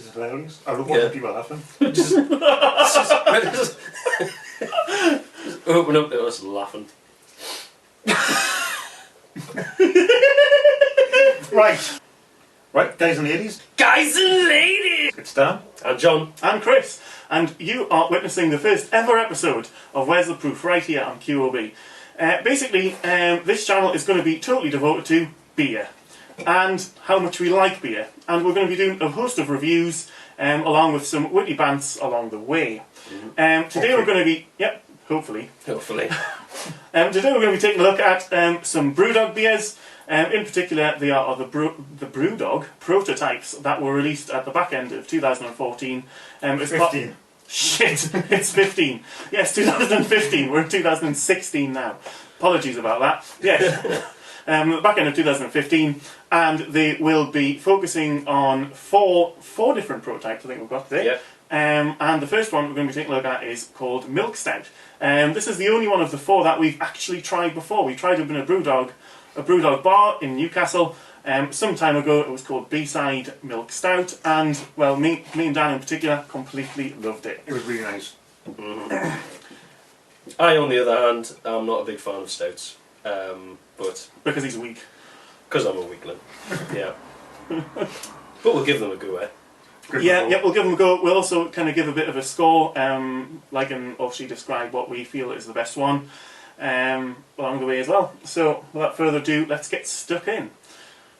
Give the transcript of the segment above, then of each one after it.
is hilarious. I don't want people laughing. just open up to us laughing. Right, guys and ladies. Guys and ladies! It's Dan. And John. And Chris. And you are witnessing the first ever episode of Where's the Proof right here on QOB. Basically, this channel is going to be totally devoted to beer and how much we like beer. And we're going to be doing a host of reviews along with some witty bants along the way. Today we're going to be... Yep, hopefully. Hopefully. Today we're going to be taking a look at some BrewDog beers. In particular, they are the BrewDog prototypes that were released at the back end of 2014. It's 15. Shit, it's 15. Yes, 2015. We're in 2016 now. Apologies about that. Yes. The back end of 2015, and they will be focusing on four different prototypes I think we've got today. Yep. And the first one we're going to be taking a look at is called Milk Stout. This is the only one of the four that we've actually tried before. We tried up in a BrewDog bar in Newcastle some time ago. It was called B-Side Milk Stout, and well, me and Dan in particular completely loved it. It was really nice. I, on the other hand, am not a big fan of stouts, but Because he's weak. because I'm a weakling, yeah. But we'll give them a go, eh? Yeah, we'll give them a go. We'll also kind of give a bit of a score, like and obviously describe what we feel is the best one along the way as well. So, without further ado, let's get stuck in.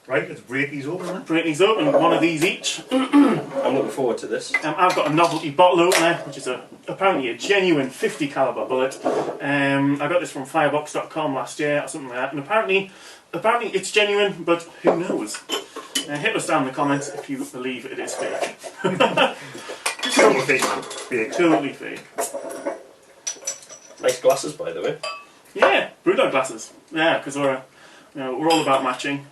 Right, let's break these open then. Break these open, one of these each. I'm looking forward to this. I've got a novelty bottle opener, which is apparently a genuine 50 caliber bullet. I got this from firebox.com last year or something like that, and apparently it's genuine, but who knows? Hit us down in the comments if you believe it is fake. Totally fake, man. Fake. Totally fake. Nice glasses, by the way. Yeah, BrewDog glasses. Yeah, because we're all about matching.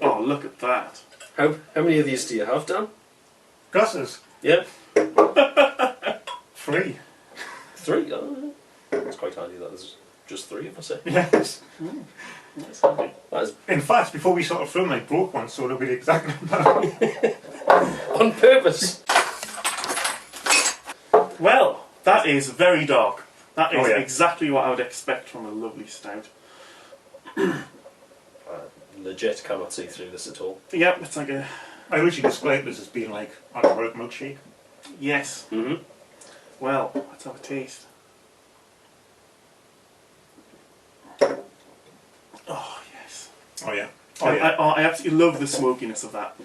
Oh, look at that. How many of these do you have, Dan? Glasses. Yeah. 3. 3? Oh, it's quite handy that there's just 3 of us. Yes. That's handy. That is In fact, before we started filming, I broke one, so it'll be the exact number. on purpose. Well, that is very dark. That is Oh, yeah. exactly what I would expect from a lovely stout. Legit cannot see through this at all. Yep, it's like a... I originally described this as being like a milkshake. Yes. Mm-hmm. Well, let's have a taste. Oh, yes. Oh yeah. Oh yeah. I absolutely love the smokiness of that.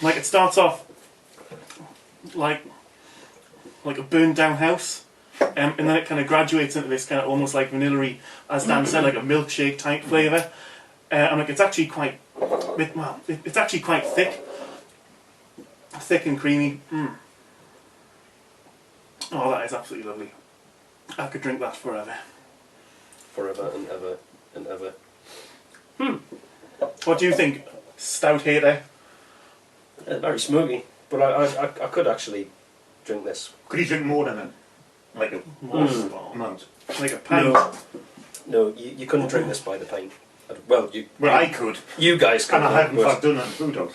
Like, it starts off like a burned down house, and then it kind of graduates into this kind of almost like vanilla-y, as Dan said, like a milkshake type flavour. And like it's actually quite, it's actually quite thick and creamy. Oh, that is absolutely lovely. I could drink that forever. Forever and ever and ever. What do you think, stout hater? Very smoky, but I could actually drink this. Could you drink more than that? Like a amount? Like a pint? No, you couldn't drink this by the pint. Well, I could. You guys could. And I haven't in fact done that in BrewDog.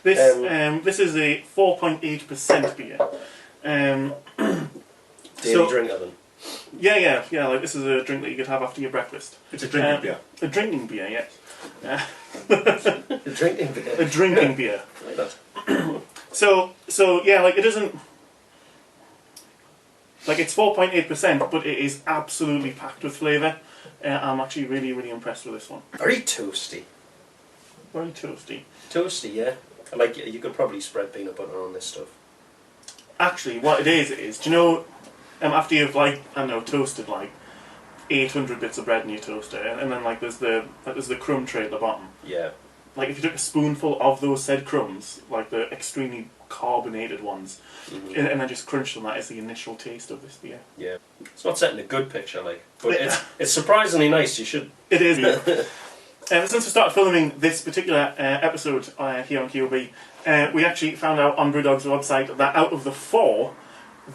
This is a 4.8% beer. Daily drinker then. Yeah. Like this is a drink that you could have after your breakfast. It's a drinking beer. A drinking beer, yes. A drinking beer. A drinking beer. Like that. So yeah, like it doesn't. Like it's 4.8%, but it is absolutely packed with flavour. I'm actually really, really impressed with this one. Very toasty. Very toasty. Toasty, yeah. Like you could probably spread peanut butter on this stuff. Actually, what it is, do you know, after you've toasted like 800 bits of bread in your toaster, and then like there's the crumb tray at the bottom. Yeah. Like if you took a spoonful of those said crumbs, like the extremely carbonated ones, and then just crunched them, that is the initial taste of this beer. Yeah. It's not setting a good picture, like, but it's surprisingly nice. You should. It is. Since we started filming this particular episode here on QOB, we actually found out on BrewDog's website that out of the 4,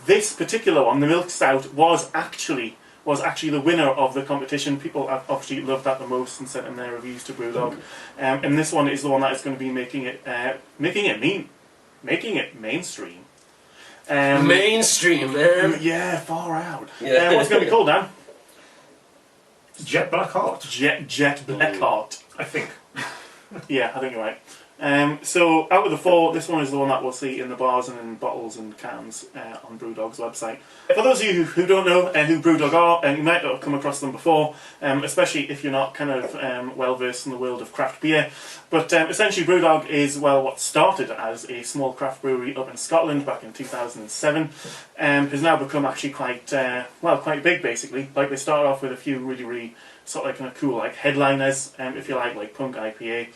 this particular one, the Milk Stout, was actually the winner of the competition. People have obviously loved that the most and sent in their reviews to BrewDog. And this one is the one that is going to be making it mean. making it mainstream. Mainstream, man. Yeah, far out. Yeah. What's it going to be called, Dan? Jet Black Heart. Jet Blackheart. I think. Yeah, I think you're right. So out of the 4, this one is the one that we'll see in the bars and in bottles and cans on BrewDog's website. For those of you who don't know who BrewDog are, and you might not have come across them before, especially if you're not kind of well versed in the world of craft beer. But essentially, BrewDog is what started as a small craft brewery up in Scotland back in 2007, has now become actually quite big basically. Like they started off with a few really sort of like kind of cool like headliners, if you like punk IPA.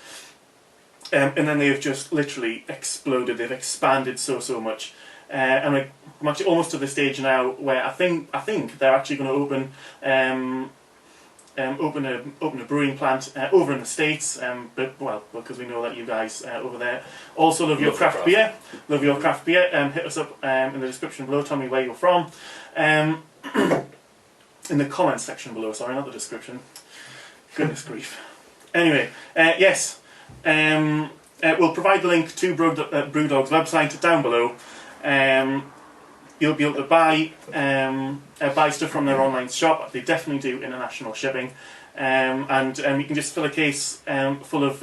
And then they've just literally exploded. They've expanded so much, and I'm actually almost to the stage now where I think they're actually going to open a brewing plant over in the States. Because we know that you guys over there also love your craft beer. Love your craft beer. Hit us up in the description below. Tell me where you're from. In the comments section below. Sorry, not the description. Goodness grief. Anyway, yes. We'll provide the link to BrewDog's website down below. You'll be able to buy stuff from their online shop. They definitely do international shipping, and you can just fill a case full of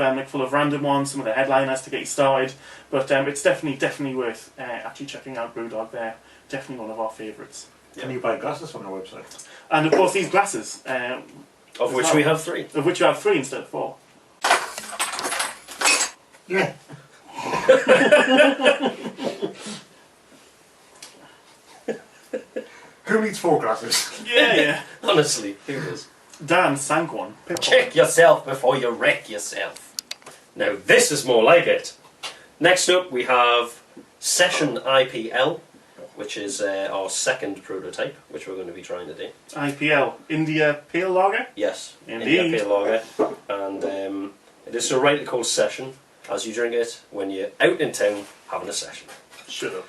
random ones, some of the headliners to get you started. But it's definitely worth actually checking out BrewDog. They're definitely one of our favourites. Can you buy glasses from their website? And of course these glasses, of which we have 3. Of which you have 3 instead of 4. Yeah. Who needs 4 glasses? Yeah. Honestly, who does? Dan sank one. Check yourself before you wreck yourself. Now this is more like it. Next up we have Session IPL, which is our second prototype, which we're going to be trying today. IPL, India Pale Lager? Yes, Indeed. India Pale Lager. And it is so rightly called Session, as you drink it when you're out in town having a session. Shut up.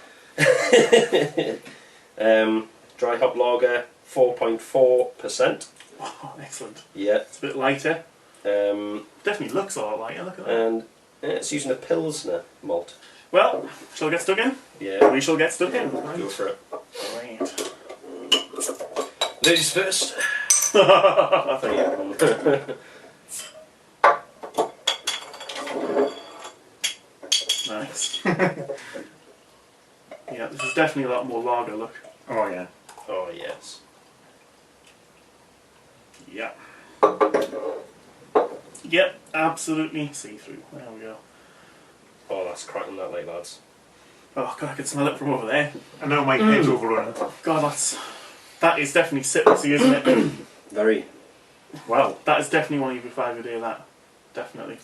Dry hop lager, 4.4%. Oh, excellent. Yeah. It's a bit lighter. Definitely looks a lot lighter, look at that. And it's using a Pilsner malt. Well, shall we get stuck in? Yeah. We shall get stuck in. Go for it. Right. Ladies first. Thank you. Nice. Yeah, this is definitely a lot more lager look. Oh yeah. Oh yes. Yeah. Yep, absolutely see-through. There we go. Oh, that's cracking that light, lads. Oh god, I can smell it from over there. I know my head's overrunning. God, that is definitely citrusy, isn't it? Very. Wow, that is definitely one of your 5 a day. That definitely.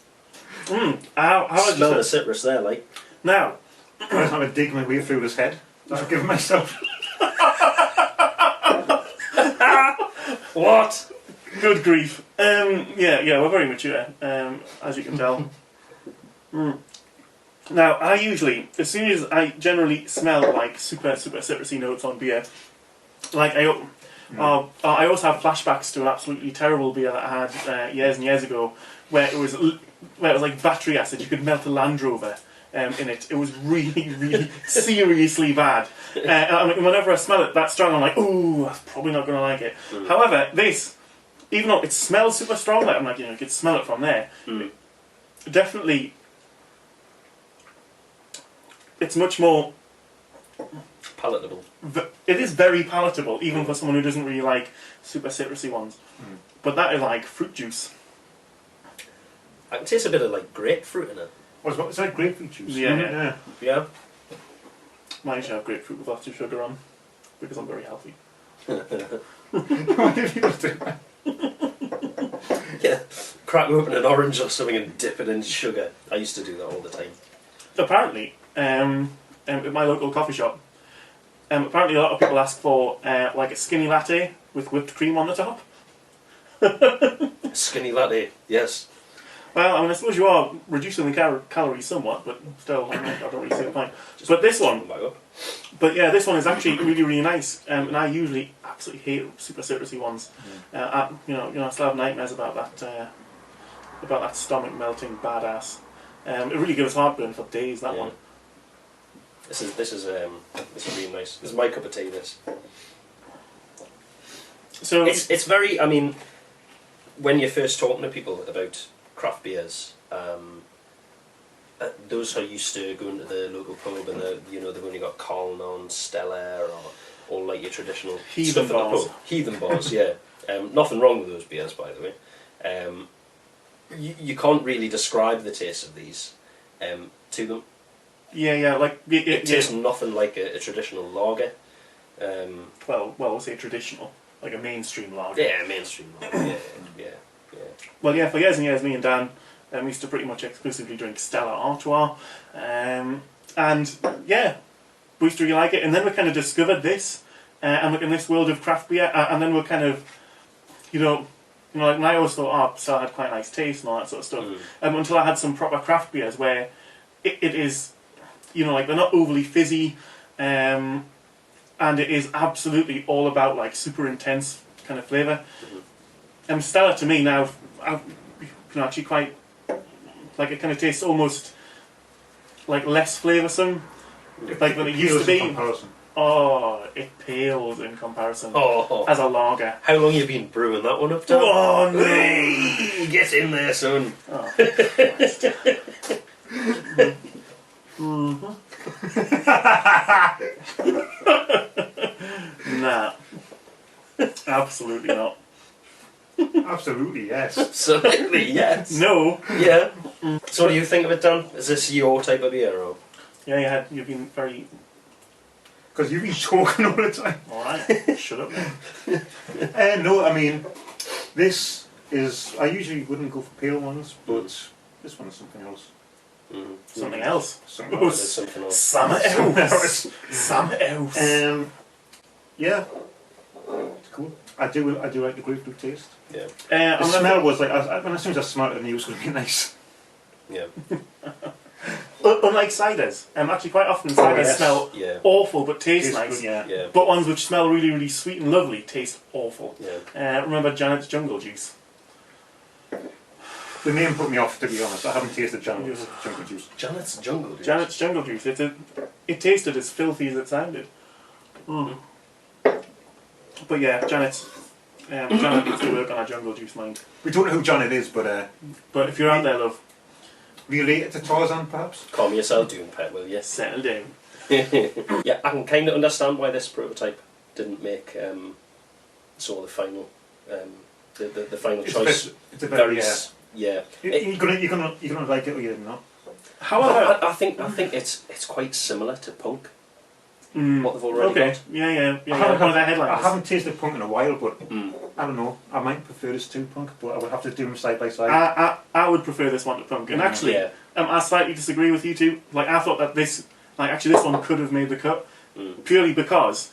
How Smell the citrus there, like. Now, I was having to dig my way through this head. I've forgiven myself. What? good grief. Yeah, we're very mature, as you can tell. Now, I usually, as soon as I generally smell like super citrusy notes on beer, like I also have flashbacks to an absolutely terrible beer that I had years and years ago, where it was like battery acid. You could melt a Land Rover in it. It was really seriously bad. I mean, whenever I smell it that strong, I'm like, ooh, I'm probably not going to like it. However, this, even though it smells super strong, like I'm like, you could smell it from there. Definitely, it's much more palatable. It is very palatable, even for someone who doesn't really like super citrusy ones. But that is like fruit juice. I can taste a bit of like grapefruit in it. Is that grapefruit juice? Yeah. Mine should have grapefruit with lots of sugar on, because I'm very healthy. Why did you do that? Yeah, crack open an orange or something and dip it in sugar. I used to do that all the time. Apparently, at my local coffee shop, apparently a lot of people ask for like a skinny latte with whipped cream on the top. Skinny latte, yes. Well, I mean, I suppose you are reducing the calories somewhat, but still, I don't really see the point. But this one, this one is actually really nice, and I usually absolutely hate super citrusy ones. I still have nightmares about that stomach melting badass. It really gives heartburn for days. That one. This is really nice. This is my cup of tea. This. So It's very. I mean, when you're first talking to people about craft beers, those who are used to going to the local pub and they've only got Colin on, Stella, or like your traditional Heathen stuff at the bars. pub. Heathen bars, yeah. Nothing wrong with those beers, by the way. You can't really describe the taste of these to them. yeah, like It tastes nothing like a traditional lager. well, we'll say traditional, like a mainstream lager. Yeah, mainstream lager. Yeah. Well, yeah, for years and years, me and Dan used to pretty much exclusively drink Stella Artois, and yeah, we used to really like it. And then we kind of discovered this, and like in this world of craft beer, and then we're kind of, like, and I always thought, Stella had quite a nice taste and all that sort of stuff. Until I had some proper craft beers where it is, like they're not overly fizzy, and it is absolutely all about like super intense kind of flavour. Stella to me now, actually quite, like it kind of tastes almost like less flavoursome, like than it used to be. Comparison. Oh, it pales in comparison Oh, as a lager. how long have you been brewing that one up to? Oh no! Get in there, son. Oh, Christ. Nah, absolutely not. Absolutely, yes. Absolutely, yes. No. Yeah. So what do you think of it, Dan? Is this your type of beer, or? Yeah, you've been very. Because you've been talking all the time. Alright, shut up then. No, I mean, this is... I usually wouldn't go for pale ones, but this one is something else. Something else. Something Oh, There's something else. Something else. Something else. Yeah, it's cool. I do like the grapefruit taste. Yeah. The smell was like, as soon as I smelled it, I knew it was going to be nice. Yeah. Unlike ciders, actually quite often ciders smell Yeah. awful but taste Tastes nice. good, yeah. Yeah. But ones which smell really, really sweet and lovely taste awful. Yeah. Remember Janet's Jungle Juice? The name put me off, to be honest. I haven't tasted Janet's jungle juice. Janet's Jungle Juice. Janet's Jungle Juice. It tasted as filthy as it sounded. But yeah, Janet needs to work on her Jungle Juice mind. We don't know who Janet is, but But if you're out there, love, related to Tarzan, perhaps? Calm yourself down, pet, will you? settle down. Yeah, I can kind of understand why this prototype didn't make sort of the final the final choice. It's a bit, yeah. You're gonna like it or you're not. However, I think it's quite similar to Punk. What they've already okay, got. yeah, one of their headliners. I haven't tasted Punk in a while, but I don't know. I might prefer this to Punk, but I would have to do them side by side. I would prefer this one to Punk, and actually, Yeah. I slightly disagree with you two. Like, I thought that this one could have made the cut, purely because,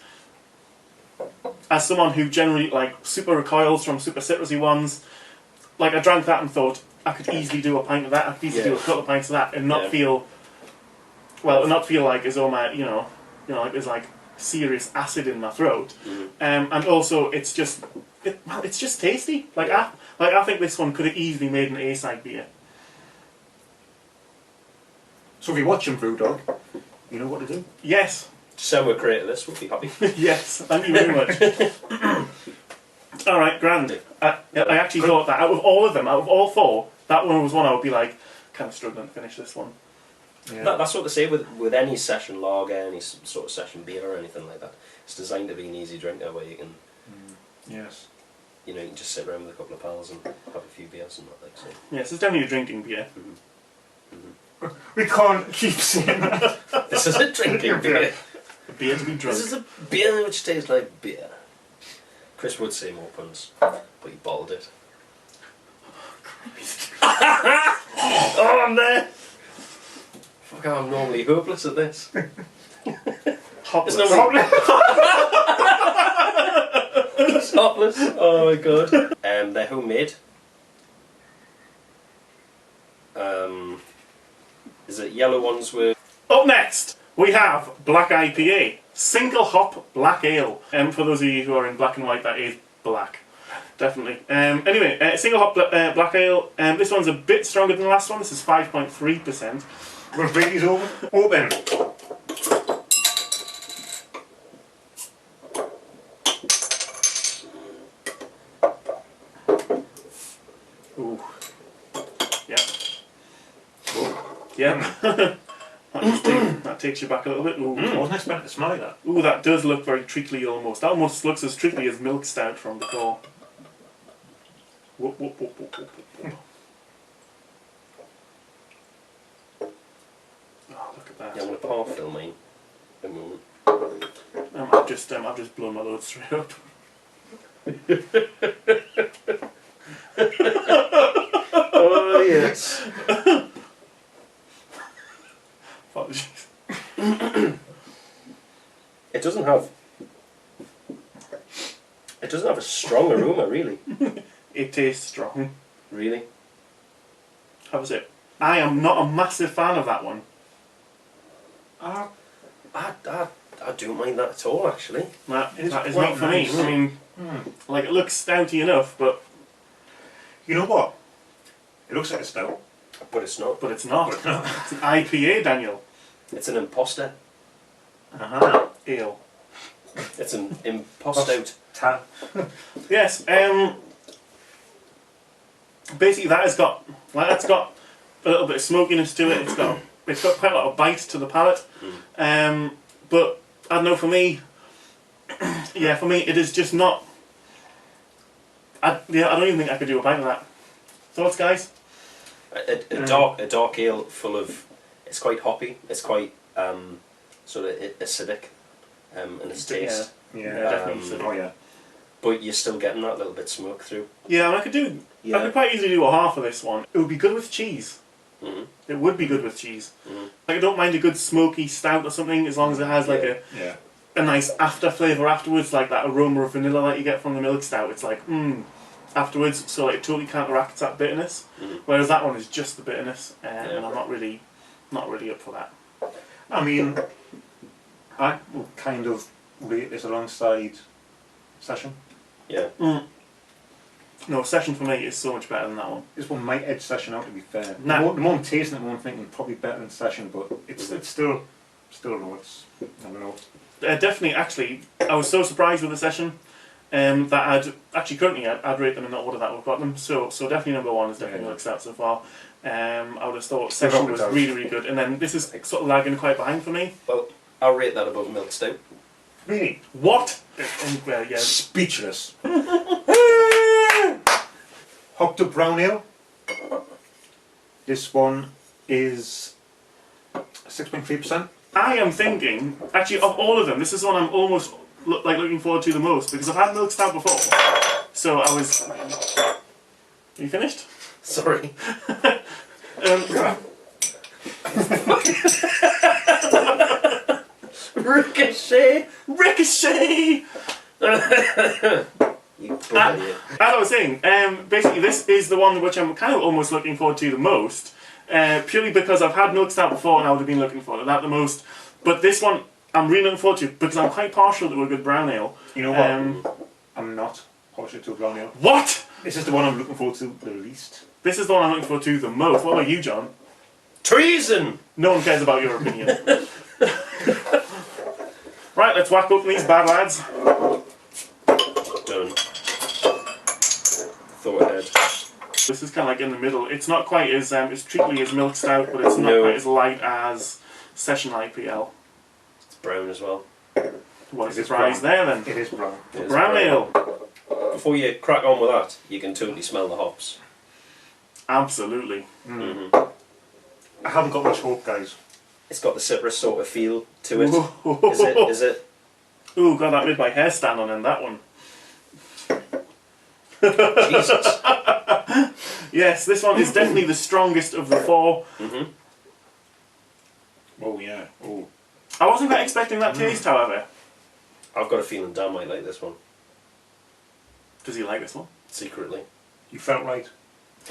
as someone who generally super recoils from super citrusy ones, I drank that and thought I could easily do a pint of that, I could easily do a couple of pints of that, and not feel, like as though my, like there's serious acid in my throat, and also it's just tasty. I think this one could have easily made an A-side beer. So if you're watching BrewDog, you know what to do. Yes. So we're creating this, we'll be happy. Yes, thank you very much. Alright, grand. I actually thought that out of all four, that one was one I would be kind of struggling to finish this one. Yeah. That's what they say with any session lager, any sort of session beer or anything like that. It's designed to be an easy drinker where you can, Yes. you can just sit around with a couple of pals and have a few beers and that. So. Yes, it's definitely a drinking beer. We can't keep saying that. This is a drinking beer. A beer to be drunk. This is a beer which tastes like beer. Chris would say more puns, but he bottled it. Oh, I'm there! Fuck, I'm normally hopeless at this. Hopless. It's Hopless. Oh my god. They're homemade. Is it yellow ones with... Up next, we have Black IPA. Single hop black ale. For those of you who are in black and white, that is black. Definitely. Anyway, single hop black ale. This one's a bit stronger than the last one. This is 5.3%. We're going to break these open. Yeah. That takes you back a little bit. Ooh. I wasn't expecting it to smell like that. Ooh, that does look very treacly almost. That almost looks as treacly as milk stout from before. Whoop, whoop, whoop, whoop, whoop, whoop. Oh, look at that. Yeah, I'm going to par fill mine in a moment. I've just blown my load straight up. Oh, yes. Apologies. It doesn't have a strong aroma, really. It tastes strong. Really? How was it? I am not a massive fan of that one. I don't mind that at all, actually. That is quite not for nice. me. I mean, like, it looks stouty enough, but You know what? It looks like a stout. But it's not. it's not. It's an IPA, Daniel. It's an imposter. Uh-huh. Ale. It's an impost Ta. Yes. Basically, that's got a little bit of smokiness to it. It's got quite a lot of bite to the palate. But I don't know. For me, yeah, it is just not. I don't even think I could do a pint of that. Thoughts, guys? A dark ale full of. It's quite hoppy. It's quite sort of acidic in its taste. Yeah. Definitely. Oh yeah. But you're still getting that little bit smoke through. Yeah, and I could quite easily do a half of this one. It would be good with cheese. Mm-hmm. It would be good with cheese. Mm-hmm. Like, I don't mind a good smoky stout or something, as long as it has like a nice after flavour afterwards, like that aroma of vanilla that you get from the milk stout. It's like, afterwards, so like, it totally counteracts that bitterness. Mm-hmm. Whereas that one is just the bitterness, Yeah. and I'm not really up for that. I mean, I will kind of rate this alongside Session. Yeah. No, Session for me is so much better than that one. This one might edge Session out, to be fair. Nah. The more I'm tasting it, the more I'm thinking probably better than Session, but it's still no, it's, I don't know. Definitely, actually, I was so surprised with the Session that I'd rate them in the order that we've got them. So definitely number one is definitely milk stout so far. I would have thought Session was really, really good, and then this is sort of lagging quite behind for me. Well, I'll rate that above milk stout. Really? What? Well, yeah. Speechless. Hopped up brown ale. This one is 6.3%. I am thinking, actually, of all of them, this is the one I'm almost looking forward to the most, because I've had milk stout before. So I was. Are you finished? Sorry. Ricochet! Ricochet! You poor idiot. As I was saying, basically this is the one which I'm kind of almost looking forward to the most, purely because I've had milk stout before and I would have been looking forward to that the most. But this one I'm really looking forward to because I'm quite partial to a good brown ale. You know what? I'm not partial to a brown ale. What? This is the one I'm looking forward to the least. This is the one I'm looking forward to the most. What about you, John? Treason! No one cares about your opinion. Right, let's whack open these bad lads. Done. Thought ahead. This is kind of like in the middle. It's not quite as treacly as milk stout, but it's not quite as light as Session IPL. It's brown as well. What a It is surprise there then. It is brown. It is Brown ale. Before you crack on with that, you can totally smell the hops. Absolutely. Mm-hmm. I haven't got much hope, guys. It's got the citrus sort of feel to it. Ooh. Is it? Ooh, God, that made my hair stand on end, that one. Jesus. Yes, this one is definitely the strongest of the four. Mm-hmm. Oh yeah. Oh. I wasn't quite expecting that taste, however. I've got a feeling Dan might like this one. Does he like this one? Secretly. You felt right.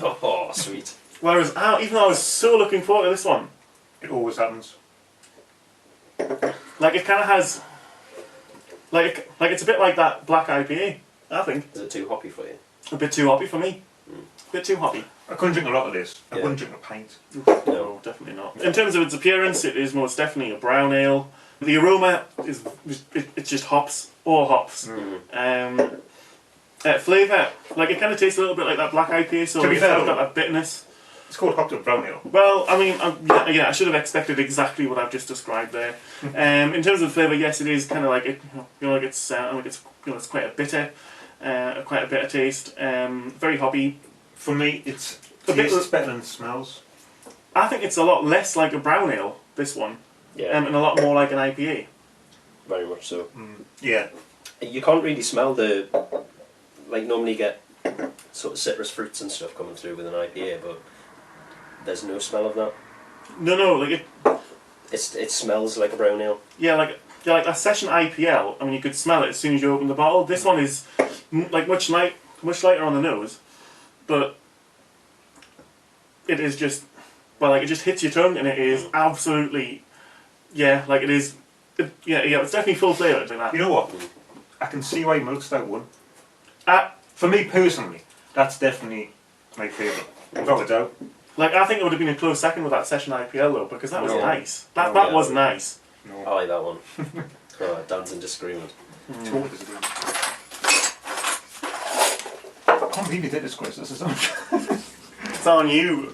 Oh, sweet. Whereas, even though I was so looking forward to this one, It always happens. like it kind of has, like it's a bit like that black IPA. I think Is it too hoppy for you? a bit too hoppy for me. A bit too hoppy. I couldn't drink a lot of this. I Yeah. wouldn't drink a pint. No, definitely not. In terms of its appearance, it is most definitely a brown ale. The aroma is it's just hops, all hops. Flavour, like it kind of tastes a little bit like that black IPA, so To be it's fair, got that bitterness. It's called hopped up brown ale. Well, I mean, I should have expected exactly what I've just described there. In terms of flavour, yes, it is kind of like it's quite a bitter, quite a bitter taste. Very hoppy. For me, it's A bit- tastes better than it smells. I think it's a lot less like a brown ale. This one, Yeah, and a lot more like an IPA. very much so. Yeah. You can't really smell the, like normally you get sort of citrus fruits and stuff coming through with an IPA, but there's no smell of that. No, like It smells like a brown ale. like a session IPL. I mean, you could smell it as soon as you open the bottle. This one is like much lighter on the nose, but it is just it just hits your tongue, and it is absolutely it is. It's definitely full flavour like that. You know what? I can see why Milk Stout won. Uh, For me personally, that's definitely my favourite. Without a doubt. Like, I think it would have been a close second with that session IPL though, because that was No. nice. That Yeah. was nice. No. I like that one. Dan's in disagreement. Totally disagree. I can't believe you did this, Chris. This is so much. It's on you.